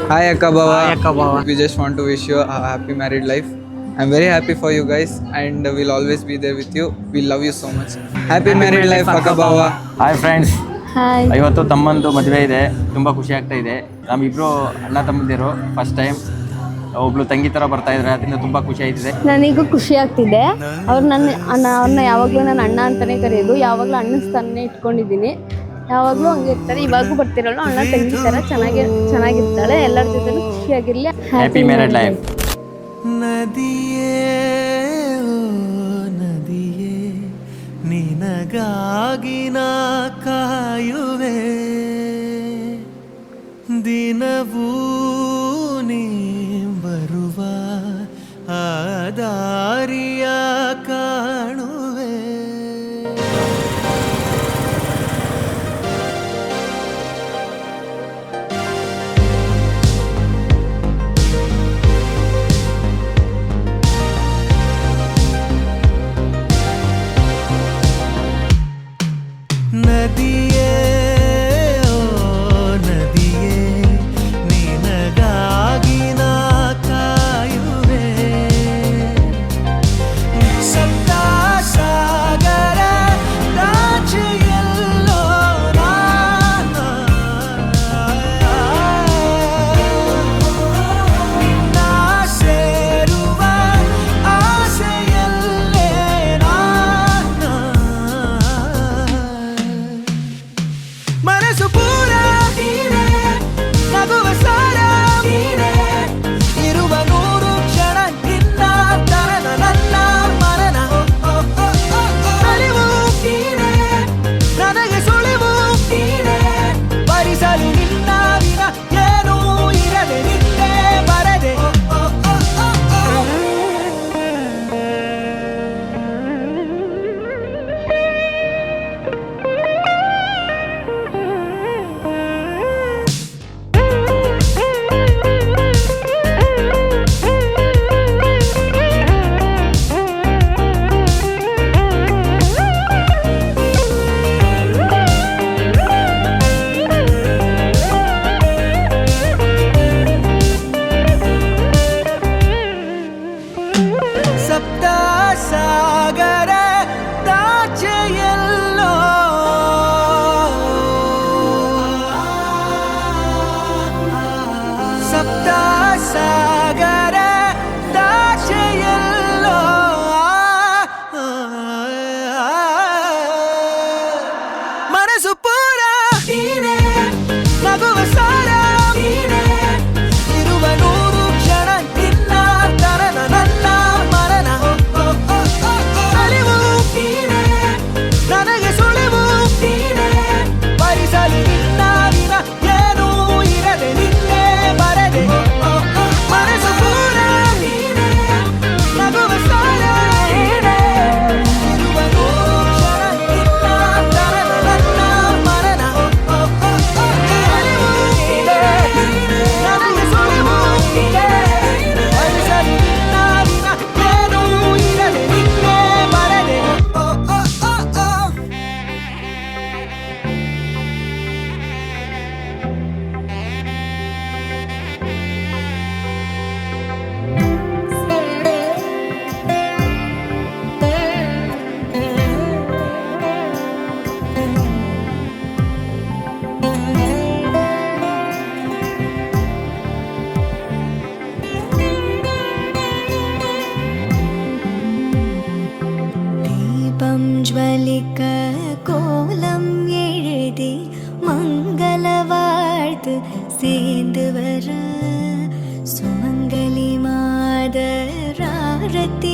Hi Akabava. Hi, Akabava. We just want to wish you a happy married life. I'm very happy for you guys and we'll always be there with you. We love you so much. Happy married life Akabava. Hi friends, hi. ಇವತ್ತು ತಮ್ಮಂದು ಮದುವೆ ಇದೆ. ತುಂಬ ಖುಷಿ ಆಗ್ತಾ ಇದೆ. ನಮ್ಮಿಬ್ರು ಅಣ್ಣ ತಮ್ಮಂದಿರು ಫಸ್ಟ್ ಟೈಮ್ ಒಬ್ಳು ತಂಗಿ ಥರ ಬರ್ತಾ ಇದ್ದಾರೆ. ಅದರಿಂದ ತುಂಬ ಖುಷಿ ಆಯ್ತಿದೆ. ನನಗೂ ಖುಷಿ ಆಗ್ತಿದೆ. ಅವ್ರನ್ನ ಯಾವಾಗಲೂ ನಾನು ಅಣ್ಣ ಅಂತಲೇ ಕರೆಯೋದು. ಯಾವಾಗಲೂ ಅಣ್ಣ ಸ್ಥಾನನೇ ಇಟ್ಕೊಂಡಿದ್ದೀನಿ. ಯಾವಾಗಲೂ ಹಂಗೆ ಇರ್ತಾರೆ. ಇವಾಗೂ ಬರ್ತಿರಲ್ಲ, ಅಣ್ಣ ತಂಗಿ ಥರ ಚೆನ್ನಾಗಿರ್ತಾಳೆ. ಎಲ್ಲರ ಜೊತೆನೂ ಖುಷಿಯಾಗಿರಲಿ. Happy married life. ನದಿಯೇ ಓ ನದಿಯೇ ನಿನಗಾಗಿ ನಾ ಕಾಯುವೆ, ದಿನವೂ ನೀ ಬರುವ ಆ ದಾರಿಯ ಕಾಣುವೆ. ನದಿಯೇ ಓ ನದಿಯೇ ನಿನಗಾಗಿ ನಾ ಕಾಯುವೆ, ಸಪ್ತ ಸಾಗರ ರಾಜೆಯಲ್ಲೋ ನಿನ್ನ ಸೇರುವ ಆಸೆಯಲ್ಲೇ ಮನಸ್ಸು ಪೂರ ನೀನೇ, ನಗುವ ಸಾರ ನೀನೇ, ಇರುವ ನೂರು ಕ್ಷಣ ನಿನ್ನ ತರನ ನನ್ನ ಮರಣ ಅರಿವು ನೀನೇ, ನನಗೆ ಸುಳಿವು ನೀನೇ, ಭರಿಸಲು ನಿನ್ನ ವಿನ ಏನೂ ಇರದೆ ನಿನ್ನೆ ಬರದೆ. ಸಪ್ತ ಸಾಗರ ದಾಚೆಯಲ್ಲೋ ಸಪ್ತ ಸಾಗರ ದಾಚೆಯಲ್ಲೋ ಮನಸ್ಸು ಪೂರ ನೀನೇ, ನಗುವ ಸಾರ ನೀನೇ, ಇರುವ ನೂರು ಕ್ಷಣ ನಿನ್ನ ತರನ ನನ್ನ ಮರಣ ಅರಿವು ನೀನೇ, ನನಗೆ ಸುಳಿವು ನೀನೇ, ಭರಿಸಲು ನಿನ್ನ ವಿನ ಏನೂ ಇರದೆ ನಿನ್ನೆ ಬರದೆ. ಮನಸ್ಸು ಪೂರ ನೀನೇ, ನಗುವ ಸಾರ ನೀನೇ, ಇರುವ ನೂರು ಕ್ಷಣ ನಿನ್ನ ತರನ ನನ್ನ ಮರಣ ಅರಿವು ನೀನೇ, ನನಗೆ ಸುಳಿವು ನೀನೇ, ಭರಿಸಲು ನಿನ್ನ ವಿನ ಏನೂ ಇರದೆ ನಿನ್ನೆ ಬರದೆ. दीपं ज्वलिक कोलं எழுதி மங்கள வாழ்த்து சேர்ந்து வர சுமங்கலி மாதர் ஆரத்தி